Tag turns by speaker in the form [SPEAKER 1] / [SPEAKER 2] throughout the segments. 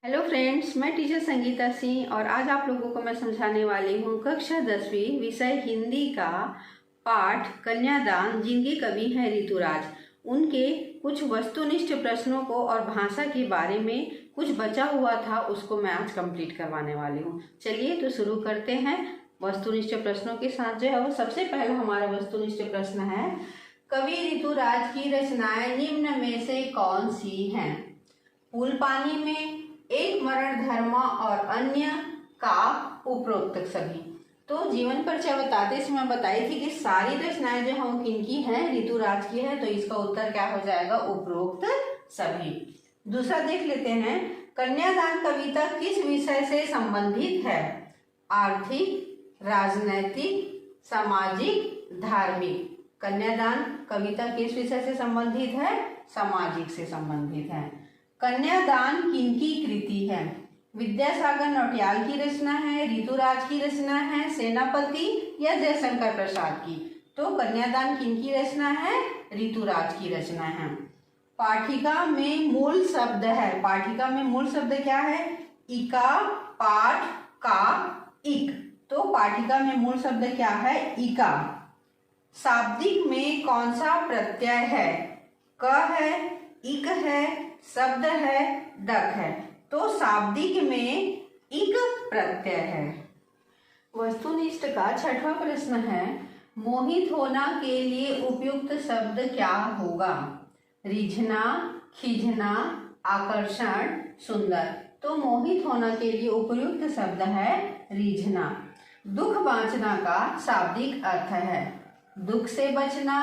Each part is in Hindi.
[SPEAKER 1] हेलो फ्रेंड्स, मैं टीचर संगीता सिंह और आज आप लोगों को मैं समझाने वाली हूँ कक्षा 10वीं विषय हिंदी का पाठ कन्यादान, जिनके कवि हैं ऋतुराज। उनके कुछ वस्तुनिष्ठ प्रश्नों को और भाषा के बारे में कुछ बचा हुआ था, उसको मैं आज कंप्लीट करवाने वाली हूँ। चलिए तो शुरू करते हैं वस्तुनिष्ठ प्रश्नों के साथ। जो है वो सबसे पहला हमारा वस्तुनिष्ठ प्रश्न है, कवि ऋतुराज की रचनाएं निम्न में से कौन सी हैं? फूल पानी में, एक मरण धर्मा और अन्य का उपरोक्त सभी। तो जीवन परिचय बताते समय बताई थी कि सारी रचनाएं जो हम किनकी हैं, ऋतुराज की है, तो इसका उत्तर क्या हो जाएगा? उपरोक्त सभी। दूसरा देख लेते हैं, कन्यादान कविता किस विषय से संबंधित है? आर्थिक, राजनैतिक, सामाजिक, धार्मिक। कन्यादान कविता किस विषय से संबंधित है? सामाजिक से संबंधित है। कन्यादान किनकी कृति है? विद्यासागर नौटियाल की रचना है, ऋतुराज की रचना है, सेनापति या जयशंकर प्रसाद की? तो कन्यादान किनकी रचना है? ऋतुराज की रचना है। पाठिका में मूल शब्द है, पाठिका में मूल शब्द क्या है? इका, पाठ, का, इक। तो पाठिका में मूल शब्द क्या है? इका। शाब्दिक में कौन सा प्रत्यय है? क है, इक है, शब्द है, दक है। तो शाब्दिक में इक प्रत्यय है। वस्तुनिष्ठ का छठवां प्रश्न है, मोहित होना के लिए उपयुक्त शब्द क्या होगा? रिझना, खींचना, आकर्षण, सुंदर। तो मोहित होना के लिए उपयुक्त शब्द है रिझना। दुख बांचना का शाब्दिक अर्थ है दुख से बचना,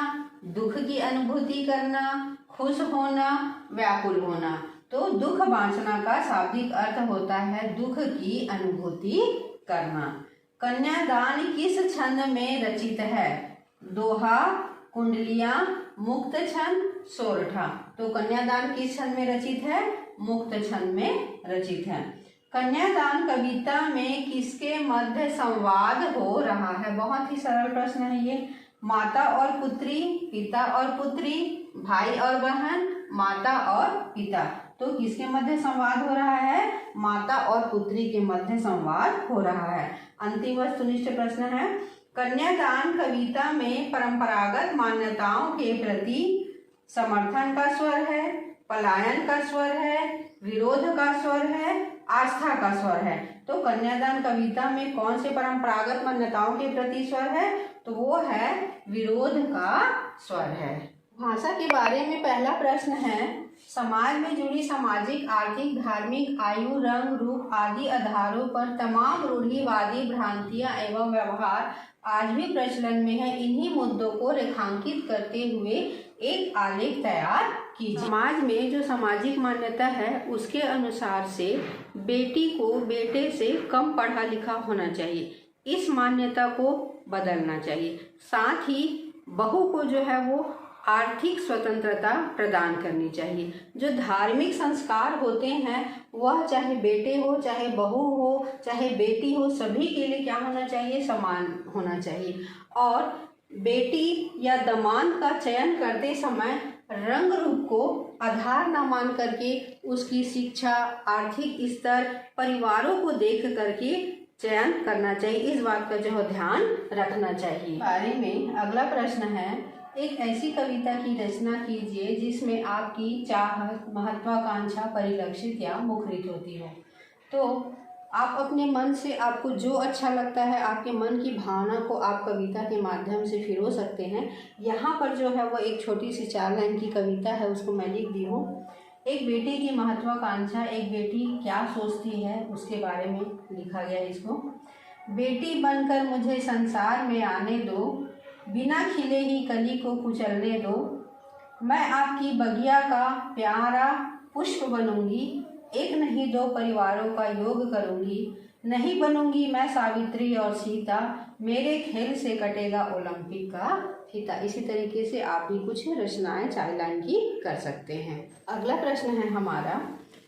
[SPEAKER 1] दुख की अनुभूति करना, खुश होना, व्याकुल होना। तो दुख बांचना का शाब्दिक अर्थ होता है दुख की अनुभूति करना। कन्यादान किस छंद में रचित है? दोहा, कुंडलियां, मुक्त छंद, सोरठा। तो कन्यादान किस छंद में रचित है? मुक्त छंद में रचित है। कन्यादान कविता में किसके मध्य संवाद हो रहा है? बहुत ही सरल प्रश्न है ये। माता और पुत्री, पिता और पुत्री, भाई और बहन, माता और पिता। तो किसके मध्य संवाद हो रहा है? माता और पुत्री के मध्य संवाद हो रहा है। अंतिम वस्तुनिष्ठ प्रश्न है, कन्यादान कविता में परंपरागत मान्यताओं के प्रति समर्थन का स्वर है, पलायन का स्वर है, विरोध का स्वर है, आस्था का स्वर है? तो कन्यादान कविता में कौन से परंपरागत मान्यताओं के प्रति स्वर है? तो वो है विरोध का स्वर है। भाषा के बारे में पहला प्रश्न है, समाज में जुड़ी सामाजिक, आर्थिक, धार्मिक, आयु, रंग, रूप आदि आधारों पर तमाम रूढ़िवादी भ्रांतियां एवं व्यवहार आज भी प्रचलन में है। इन्हीं मुद्दों को रेखांकित करते हुए एक आलेख तैयार कीजिए। समाज में जो सामाजिक मान्यता है उसके अनुसार से बेटी को बेटे से कम पढ़ा लिखा होना चाहिए, इस मान्यता को बदलना चाहिए। साथ ही बहू को जो है वो आर्थिक स्वतंत्रता प्रदान करनी चाहिए। जो धार्मिक संस्कार होते हैं वह चाहे बेटे हो, चाहे बहू हो, चाहे बेटी हो, सभी के लिए क्या होना चाहिए? समान होना चाहिए। और बेटी या दामाद का चयन करते समय रंग रूप को आधार न मान करके उसकी शिक्षा, आर्थिक स्तर, परिवारों को देख करके चयन करना चाहिए। इस बात का जो ध्यान रखना चाहिए। बारे में अगला प्रश्न है, एक ऐसी कविता की रचना कीजिए जिसमें आपकी चाहत, महत्वाकांक्षा परिलक्षित या मुखरित होती हो। तो आप अपने मन से, आपको जो अच्छा लगता है, आपके मन की भावना को आप कविता के माध्यम से फिरो सकते हैं। यहाँ पर जो है वो एक छोटी सी 4 लाइन की कविता है, उसको मैं लिख दी हूँ। एक बेटी की महत्वाकांक्षा, एक बेटी क्या सोचती है उसके बारे में लिखा गया इसको। बेटी बनकर मुझे संसार में आने दो, बिना खिले ही कली को कुचलने दो। मैं आपकी बगिया का प्यारा पुष्प बनूंगी, एक नहीं 2 परिवारों का योग करूंगी। नहीं बनूंगी मैं सावित्री और सीता, मेरे खेल से कटेगा ओलंपिक का फीता। इसी तरीके से आप भी कुछ रचनाएं 4 लाइन की कर सकते हैं। अगला प्रश्न है हमारा,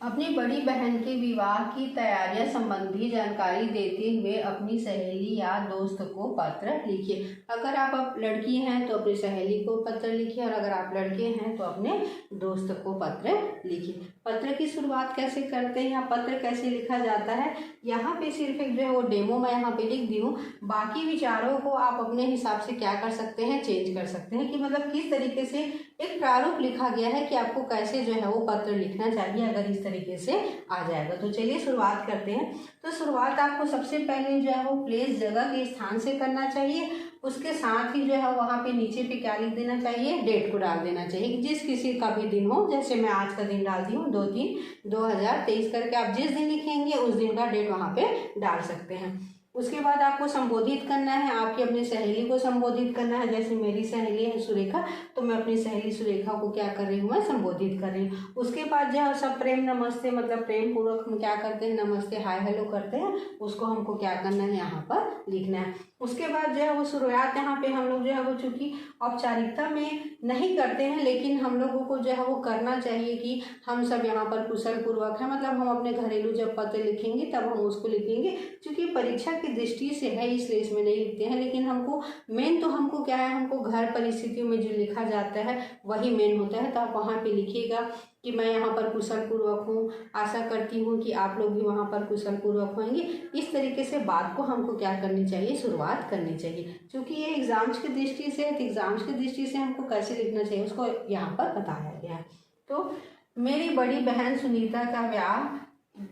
[SPEAKER 1] अपनी बड़ी बहन के विवाह की तैयारियां संबंधी जानकारी देते हुए अपनी सहेली या दोस्त को पत्र लिखिए। अगर आप लड़की हैं तो अपनी सहेली को पत्र लिखिए और अगर आप लड़के हैं तो अपने दोस्त को पत्र लिखिए। पत्र की शुरुआत कैसे करते हैं या पत्र कैसे लिखा जाता है, यहाँ पे सिर्फ एक जो है वो डेमो मैं यहाँ पे लिख दी हूँ। बाकी विचारों को आप अपने हिसाब से क्या कर सकते हैं, चेंज कर सकते हैं कि मतलब किस तरीके से एक प्रारूप लिखा गया है कि आपको कैसे जो है वो पत्र लिखना चाहिए अगर इस तरीके से आ जाएगा। तो चलिए शुरुआत करते हैं। तो शुरुआत आपको सबसे पहले जो है वो प्लेस, जगह के स्थान से करना चाहिए। उसके साथ ही जो है वहाँ पे नीचे पे क्या लिख देना चाहिए, डेट को डाल देना चाहिए, जिस किसी का भी दिन हो। जैसे मैं आज का दिन डाल दी हूँ 2/3/2023 करके, आप जिस दिन लिखेंगे उस दिन का डेट वहाँ पे डाल सकते हैं। उसके बाद आपको संबोधित करना है, आपकी अपनी सहेली को संबोधित करना है। जैसे मेरी सहेली है सुरेखा, तो मैं अपनी सहेली सुरेखा को क्या कर रही हूँ, मैं संबोधित कर रही हूँ। उसके बाद जो है सब प्रेम नमस्ते, मतलब प्रेम पूर्वक हम क्या करते हैं, नमस्ते हाय हेलो करते हैं, उसको हमको क्या करना है, यहाँ पर लिखना है। उसके बाद जो है वो शुरुआत यहाँ पे हम लोग जो है वो चूँकि औपचारिकता में नहीं करते हैं, लेकिन हम लोगों को जो है वो करना चाहिए कि हम सब यहाँ पर कुशल पूर्वक है, मतलब हम अपने घरेलू जब पत्र लिखेंगे तब हम उसको लिखेंगे। चूँकि परीक्षा की दृष्टि से है इसलिए इसमें नहीं लिखते हैं, लेकिन हमको मेन तो हमको क्या है, हमको घर परिस्थितियों में जो लिखा जाता है वही मेन होता है। तो आप वहाँ पे लिखिएगा कि मैं यहाँ पर कुशल पूर्वक हूँ, आशा करती हूँ कि आप लोग भी वहाँ पर कुशल पूर्वक होंगे। इस तरीके से बात को हमको क्या करनी चाहिए, शुरुआत करनी चाहिए। क्योंकि ये एग्जाम्स की दृष्टि से है, तो एग्जाम्स की दृष्टि से हमको कैसे लिखना चाहिए उसको यहाँ पर बताया गया है। तो मेरी बड़ी बहन सुनीता का ब्याह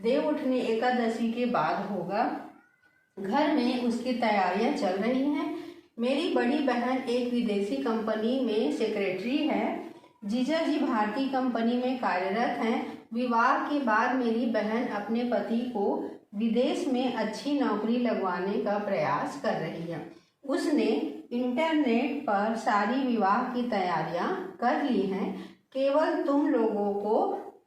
[SPEAKER 1] देव उठनी एकादशी के बाद होगा, घर में उसकी तैयारियां चल रही हैं। मेरी बड़ी बहन एक विदेशी कंपनी में सेक्रेटरी है, जीजा जी भारतीय कंपनी में कार्यरत हैं। विवाह के बाद मेरी बहन अपने पति को विदेश में अच्छी नौकरी लगवाने का प्रयास कर रही है। उसने इंटरनेट पर सारी विवाह की तैयारियां कर ली हैं, केवल तुम लोगों को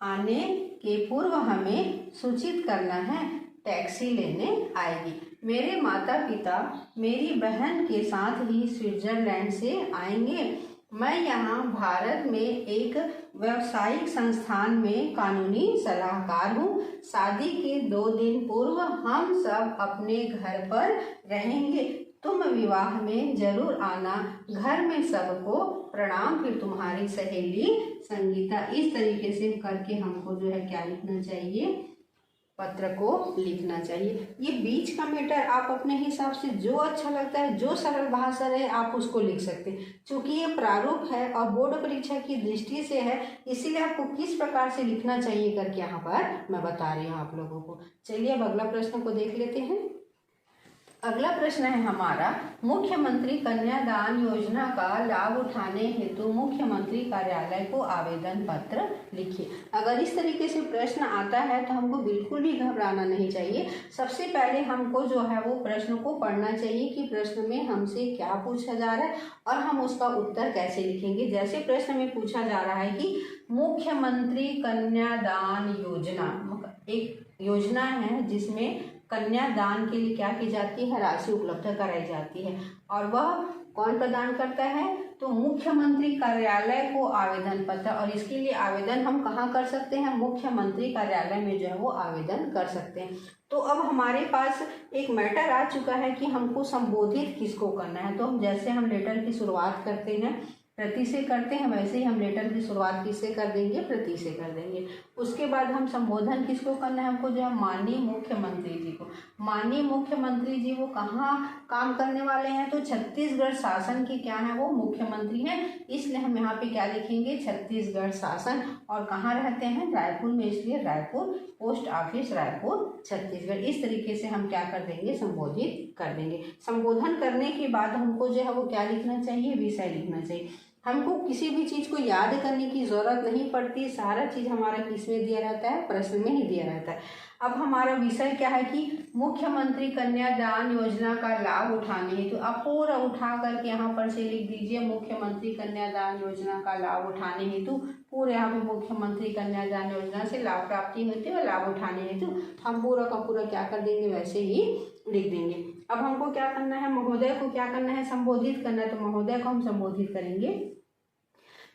[SPEAKER 1] आने के पूर्व हमें सूचित करना है, टैक्सी लेने आएगी। मेरे माता पिता मेरी बहन के साथ ही स्विट्जरलैंड से आएंगे। मैं यहाँ भारत में एक व्यावसायिक संस्थान में कानूनी सलाहकार हूँ। शादी के 2 दिन पूर्व हम सब अपने घर पर रहेंगे। तुम विवाह में जरूर आना। घर में सबको प्रणाम। फिर तुम्हारी सहेली संगीता। इस तरीके से करके हमको जो है क्या लिखना चाहिए, पत्र को लिखना चाहिए। ये बीच का मैटर आप अपने हिसाब से जो अच्छा लगता है, जो सरल भाषा रहे आप उसको लिख सकते हैं। क्योंकि ये प्रारूप है और बोर्ड परीक्षा की दृष्टि से है, इसीलिए आपको किस प्रकार से लिखना चाहिए करके यहाँ पर मैं बता रही हूँ आप लोगों को। चलिए अब अगला प्रश्न को देख लेते हैं। अगला प्रश्न है हमारा, मुख्यमंत्री कन्यादान योजना का लाभ उठाने हेतु मुख्यमंत्री कार्यालय को आवेदन पत्र लिखिए। अगर इस तरीके से प्रश्न आता है तो हमको बिल्कुल भी घबराना नहीं चाहिए। सबसे पहले हमको जो है वो प्रश्न को पढ़ना चाहिए कि प्रश्न में हमसे क्या पूछा जा रहा है और हम उसका उत्तर कैसे लिखेंगे। जैसे प्रश्न में पूछा जा रहा है कि मुख्यमंत्री कन्यादान योजना, एक योजना है जिसमें कन्यादान के लिए क्या की जाती है, राशि उपलब्ध कराई जाती है, और वह कौन प्रदान करता है, तो मुख्यमंत्री कार्यालय को आवेदन पत्र। और इसके लिए आवेदन हम कहाँ कर सकते हैं, मुख्यमंत्री कार्यालय में जो है वो आवेदन कर सकते हैं। तो अब हमारे पास एक मैटर आ चुका है कि हमको संबोधित किसको करना है। तो जैसे हम लेटर की शुरुआत करते हैं प्रति से करते हैं, वैसे ही हम लेटर की शुरुआत किससे कर देंगे, प्रति से कर देंगे। उसके बाद हम संबोधन किसको करना है, हमको जो है माननीय मुख्यमंत्री जी को। माननीय मुख्यमंत्री जी वो कहाँ काम करने वाले हैं, तो छत्तीसगढ़ शासन के क्या है, वो मुख्यमंत्री हैं। इसलिए हम यहाँ पे क्या लिखेंगे, छत्तीसगढ़ शासन। और कहाँ रहते हैं, रायपुर में, इसलिए रायपुर, पोस्ट ऑफिस रायपुर, छत्तीसगढ़। इस तरीके से हम क्या कर देंगे, संबोधित कर देंगे। संबोधन करने के बाद हमको जो है वो क्या लिखना चाहिए, विषय लिखना चाहिए। हमको किसी भी चीज़ को याद करने की ज़रूरत नहीं पड़ती, सारा चीज़ हमारा किस में दिया रहता है, प्रश्न में ही दिया रहता है। अब हमारा विषय क्या है कि मुख्यमंत्री कन्यादान योजना का लाभ उठाने हेतु, आप पूरा उठा करके यहाँ पर से लिख दीजिए, मुख्यमंत्री कन्यादान योजना का लाभ उठाने हेतु। पूरे यहाँ पे मुख्यमंत्री कन्यादान योजना से लाभ प्राप्ति होती है और लाभ उठाने हेतु हम पूरा का पूरा क्या कर देंगे, वैसे ही लिख देंगे। अब हमको क्या करना है, महोदय को क्या करना है, संबोधित करना है। तो महोदय को हम संबोधित करेंगे।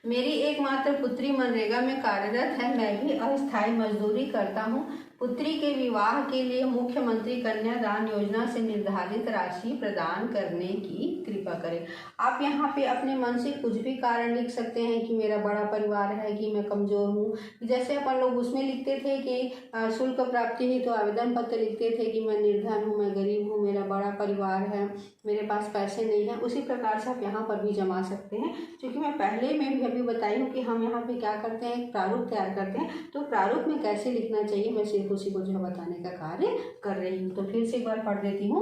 [SPEAKER 1] मेरी एकमात्र पुत्री मनरेगा में कार्यरत है, मैं भी अस्थायी मजदूरी करता हूँ। पुत्री के विवाह के लिए मुख्यमंत्री कन्यादान योजना से निर्धारित राशि प्रदान करने की कृपा करें। आप यहाँ पे अपने मन से कुछ भी कारण लिख सकते हैं कि मेरा बड़ा परिवार है, कि मैं कमजोर हूँ। जैसे अपन लोग उसमें लिखते थे कि शुल्क प्राप्ति हेतु तो आवेदन पत्र लिखते थे कि मैं निर्धन हूँ, मैं गरीब हूँ, मेरा बड़ा परिवार है, मेरे पास पैसे नहीं है, उसी प्रकार से आप यहाँ पर भी जमा सकते हैं। क्योंकि मैं पहले में भी अभी बताई हूँ कि हम यहाँ पे क्या करते हैं, एक प्रारूप तैयार करते हैं, तो प्रारूप में कैसे लिखना चाहिए मैं सिर्फ उसी को जो है बताने का कार्य कर रही हूँ। तो फिर से एक बार पढ़ देती हूँ।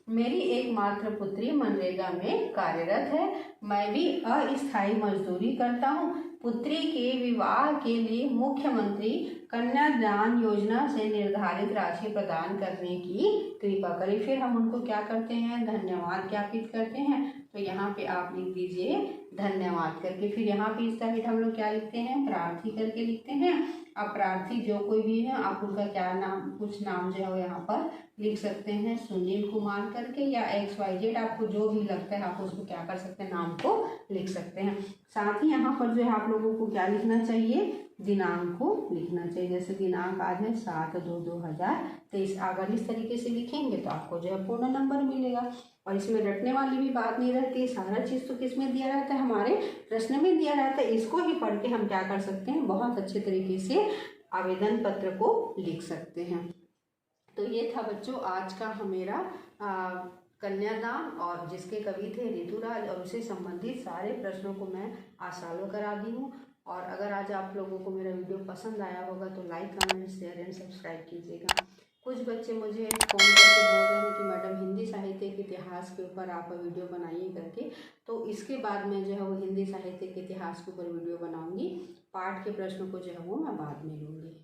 [SPEAKER 1] मेरी एकमात्र पुत्री मनरेगा में कार्यरत है, मैं भी अस्थायी मजदूरी करता हूँ। पुत्री के विवाह के लिए मुख्यमंत्री कन्यादान योजना से निर्धारित राशि प्रदान करने की कृपा करें। फिर हम उनको क्या करते हैं, धन्यवाद ज्ञापित करते हैं। तो यहाँ पे आप लिख दीजिए धन्यवाद करके। फिर यहाँ पे इस तरह हम लोग क्या लिखते हैं, प्रार्थी करके लिखते हैं। अब प्रार्थी जो कोई भी है आप उनका क्या नाम, कुछ नाम जो है वो यहाँ पर लिख सकते हैं, सुनील कुमार करके या XYZ, आपको जो भी लगता है आप उसको क्या कर सकते हैं, नाम को लिख सकते हैं। साथ ही यहाँ पर जो है आप लोगों को क्या लिखना चाहिए, दिनांक को लिखना चाहिए। जैसे दिनांक आज है 7/2/2023। अगर इस तरीके से लिखेंगे तो आपको जो है पूर्ण नंबर मिलेगा। और इसमें रटने वाली भी बात नहीं रहती, सारा चीज़ तो किस में दिया रहता है, हमारे प्रश्न में दिया रहता है। इसको ही पढ़ के हम क्या कर सकते हैं, बहुत अच्छे तरीके से आवेदन पत्र को लिख सकते हैं। तो ये था बच्चों आज का मेरा कन्यादान, और जिसके कवि थे ऋतुराज, और उससे संबंधित सारे प्रश्नों को मैं आज सॉल्व करा दी हूँ। और अगर आज आप लोगों को मेरा वीडियो पसंद आया होगा तो like, comment, share and subscribe कीजिएगा। कुछ बच्चे मुझे फ़ोन करके बोल रहे हैं कि मैडम हिंदी साहित्य के इतिहास के ऊपर आप वीडियो बनाइए करके, तो इसके बाद मैं जो है वो हिंदी साहित्य के इतिहास के ऊपर वीडियो बनाऊंगी। पाठ के प्रश्नों को जो है वो मैं बाद में लूँगी।